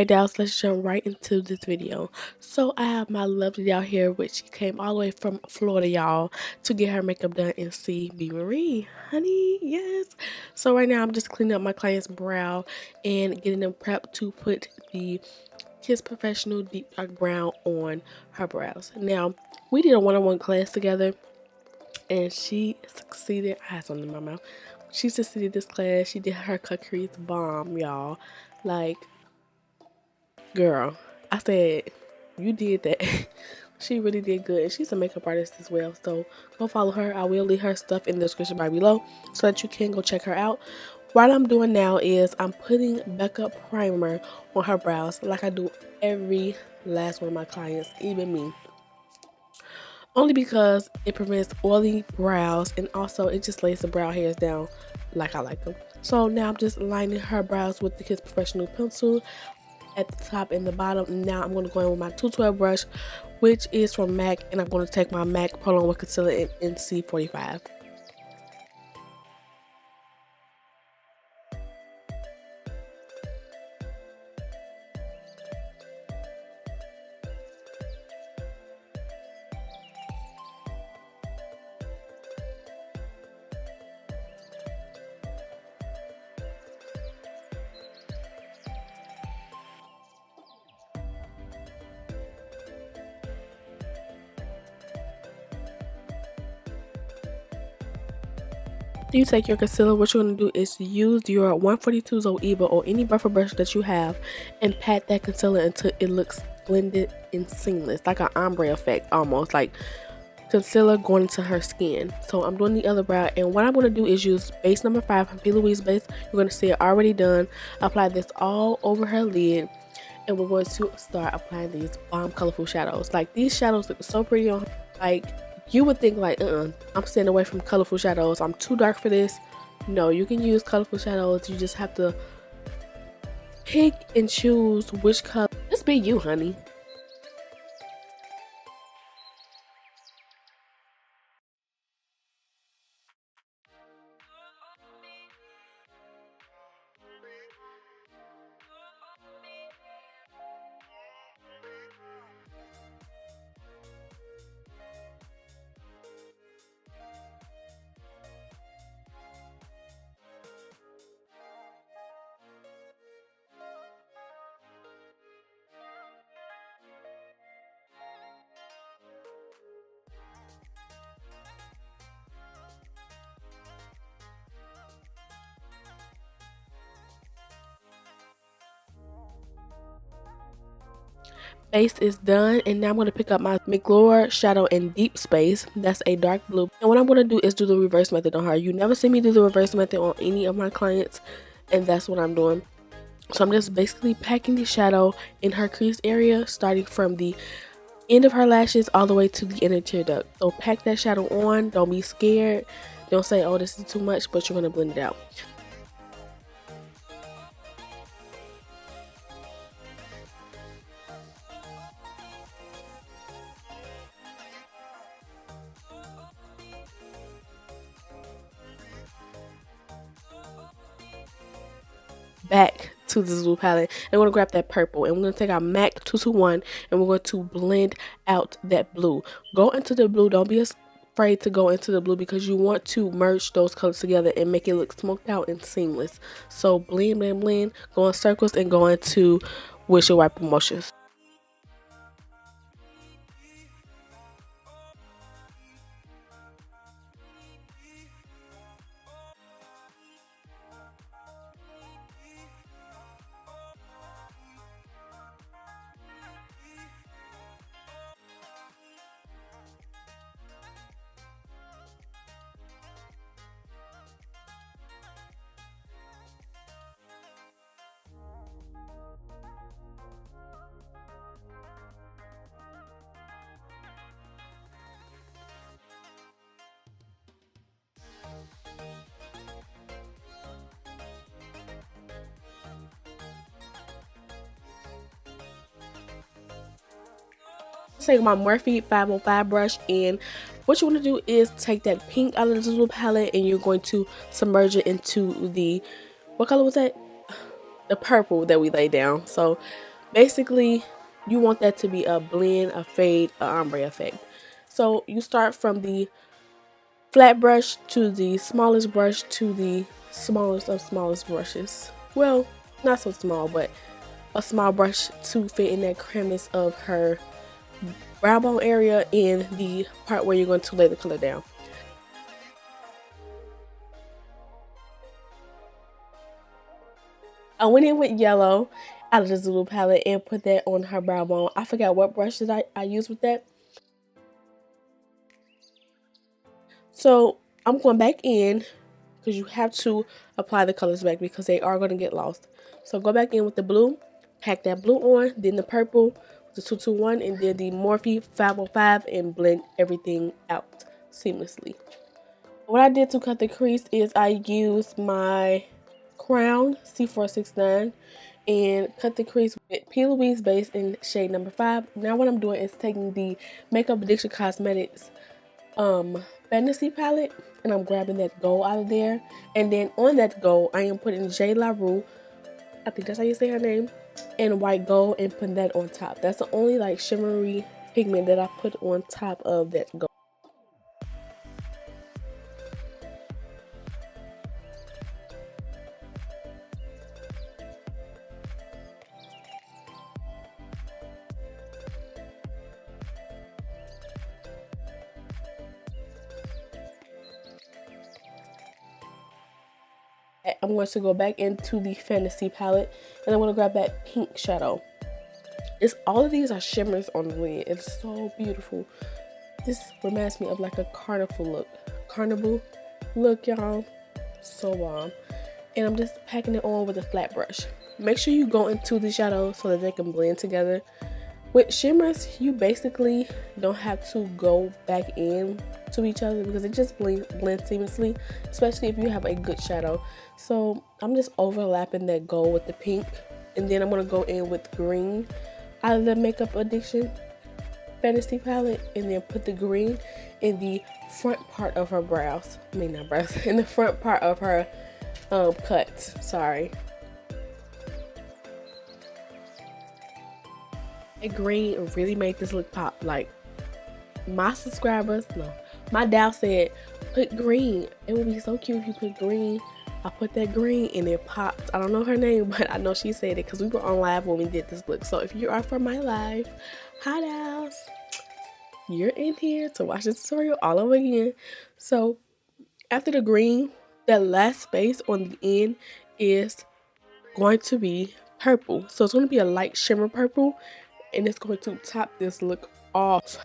Alright, Dallas, let's jump right into this video. So I have my lovely doll here, which she came all the way from Florida, y'all, to get her makeup done and see B. Marie. Honey, yes. So right now I'm just cleaning up my client's brow and getting them prepped to put the Kiss Professional Deep Dark Brown on her brows. Now, we did a one-on-one class together and she succeeded. I had something in my mouth. She succeeded this class. She did her cut crease bomb, y'all. Like, girl, I said, you did that. She really did good. And she's a makeup artist as well. So go follow her. I will leave her stuff in the description bar below so that you can go check her out. What I'm doing now is I'm putting Becca primer on her brows like I do every last one of my clients, even me. Only because it prevents oily brows and also it just lays the brow hairs down like I like them. So now I'm just lining her brows with the Kiss Professional pencil at the top and the bottom. Now I'm going to go in with my 212 brush, which is from MAC, and I'm going to take my MAC Pro with Concealer in C45. You take your concealer, what you're going to do is use your 142 Zoeva or any buffer brush that you have and pat that concealer until it looks blended and seamless, like an ombre effect almost, like concealer going into her skin. So I'm doing the other brow, and what I'm going to do is use base number 5 from P. Louise base. You're going to see it already done. Apply this all over her lid, and we're going to start applying these bomb colorful shadows. Like, these shadows look so pretty on her. Like, you would think like, I'm staying away from colorful shadows. I'm too dark for this. No, you can use colorful shadows. You just have to pick and choose which color. Just be you, honey. Base is done, and now I'm going to pick up my McGlure shadow in Deep Space. That's a dark blue, and what I'm going to do is do the reverse method on her. You never see me do the reverse method on any of my clients, and that's what I'm doing. So I'm just basically packing the shadow in her crease area, starting from the end of her lashes all the way to the inner tear duct. So pack that shadow on. Don't be scared. Don't say, oh, this is too much, but you're going to blend it out. Back to the Zulu palette, and we're going to grab that purple, and we're going to take our MAC 221 and we're going to blend out that blue. Go into the blue. Don't be afraid to go into the blue because you want to merge those colors together and make it look smoked out and seamless. So blend, blend, blend. Go in circles and go into windshield wiper motions. Take my Morphe 505 brush, and what you want to do is take that pink out of the Zulu palette and you're going to submerge it into the, what color was that? The purple that we laid down. So Basically, you want that to be a blend, a fade, a ombre effect. So you start from the flat brush to the smallest brush to the smallest of smallest brushes. Well, not so small, but a small brush to fit in that crevice of her brow bone area in the part where you're going to lay the color down. I went in with yellow out of the Zulu palette and put that on her brow bone. I forgot what brush did I used with that. So I'm going back in because you have to apply the colors back because they are going to get lost. So go back in with the blue, pack that blue on, then the purple, the 221, and then the Morphe 505 and blend everything out seamlessly. What I did to cut the crease is I used my Crown C469 and cut the crease with P. Louise base in shade number 5. Now what I'm doing is taking the Makeup Addiction Cosmetics fantasy palette and I'm grabbing that gold out of there, and then on that gold I am putting J. La Rue, I think that's how you say her name, and white gold, and putting that on top. That's the only like shimmery pigment that I put on top of that gold. I'm going to go back into the fantasy palette and I'm going to grab that pink shadow. It's all of these are shimmers on the lid. It's so beautiful. This reminds me of like a carnival look, y'all. So bomb. And I'm just packing it on with a flat brush. Make sure you go into the shadow so that they can blend together. With shimmers, you basically don't have to go back in to each other because it just blends seamlessly, especially if you have a good shadow. So I'm just overlapping that gold with the pink, and then I'm going to go in with green out of the Makeup Addiction fantasy palette, and then put the green in the front part of her brows. I mean, not brows, in the front part of her cuts. Sorry. That green really made this look pop. Like, my subscribers, no, my Dow said, put green. It would be so cute if you put green. I put that green and it popped. I don't know her name, but I know she said it because we were on live when we did this look. So if you are from my live, hi Dows, you're in here to watch the tutorial all over again. So after the green, that last space on the end is going to be purple. So it's going to be a light shimmer purple, and it's going to top this look off.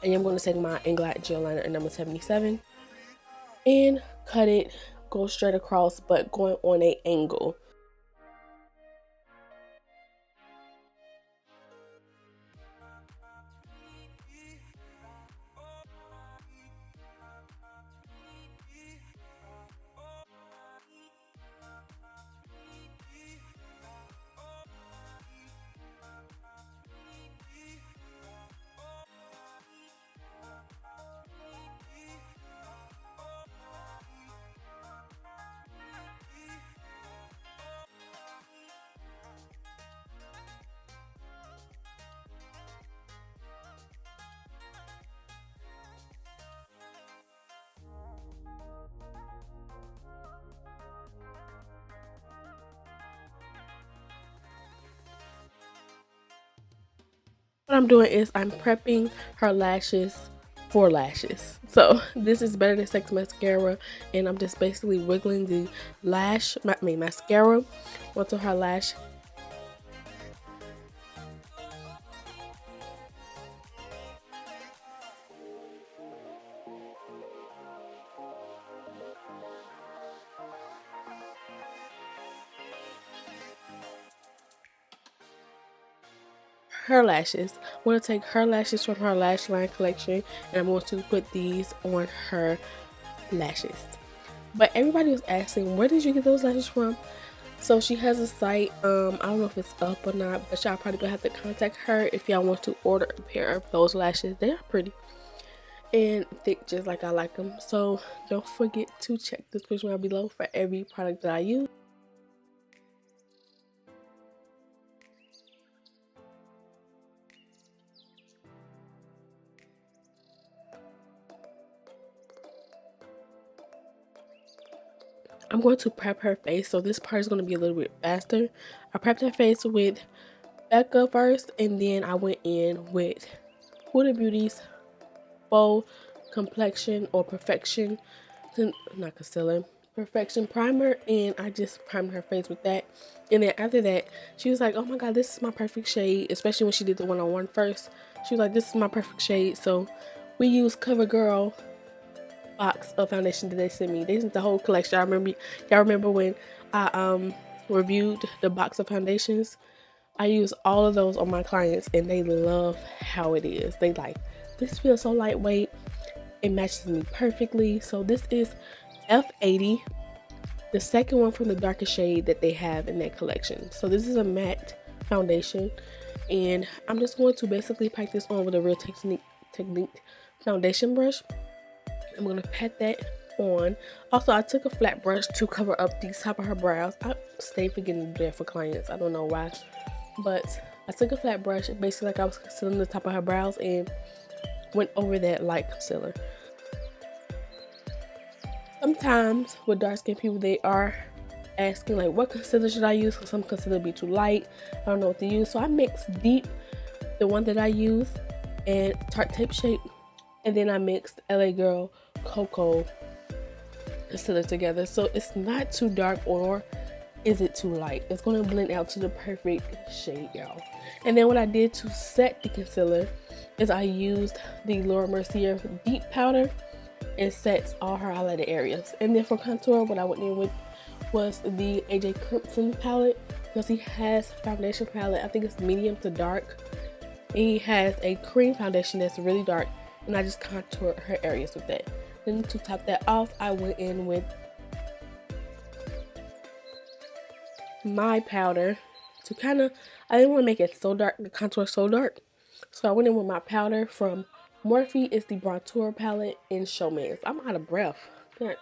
And I'm going to take my Inglot gel liner in number 77 and cut it, go straight across, but going on an angle. I'm doing is I'm prepping her lashes for lashes. So this is Better Than Sex mascara, and I'm just basically wiggling the mascara onto her lash. Her lashes. I'm going to take her lashes from her lash line collection, and I'm going to put these on her lashes. But everybody was asking, where did you get those lashes from? So she has a site. I don't know if it's up or not, but y'all probably gonna have to contact her if y'all want to order a pair of those lashes. They are pretty and thick, just like I like them. So don't forget to check the description down below for every product that I use. I'm going to prep her face, so this part is going to be a little bit faster. I prepped her face with Becca first, and then I went in with Huda Beauty's Faux Complexion or Perfection, not concealer, Perfection primer, and I just primed her face with that. And then after that, she was like, oh my god, this is my perfect shade, especially when she did the one-on-one first. She was like, this is my perfect shade. So we used CoverGirl box of foundation that they sent me. They sent the whole collection. Y'all remember when I reviewed the box of foundations? I use all of those on my clients, and they love how it is. They like, this feels so lightweight. It matches me perfectly. So this is F80, the second one from the darkest shade that they have in that collection. So this is a matte foundation, and I'm just going to basically pack this on with a Real Technique foundation brush. I'm going to pat that on. Also, I took a flat brush to cover up the top of her brows. I stay forgetting to do that for clients. I don't know why. But I took a flat brush, basically like I was concealing the top of her brows, and went over that light concealer. Sometimes with dark skin people, they are asking like, what concealer should I use? Because some concealer be too light. I don't know what to use. So I mixed Deep, the one that I use, and Tarte Tape Shape. And then I mixed LA Girl Cocoa concealer together. So it's not too dark, or is it too light? It's going to blend out to the perfect shade, y'all. And then what I did to set the concealer is I used the Laura Mercier Deep Powder. It sets all her highlighted areas. And then for contour, what I went in with was the AJ Crimson palette, because he has foundation palette. I think it's medium to dark. And he has a cream foundation that's really dark, and I just contoured her areas with that. Then to top that off, I went in with my powder to kind of, I didn't want to make it so dark, the contour so dark. So I went in with my powder from Morphe. It's the Bronzer palette in Showman's. I'm out of breath. God,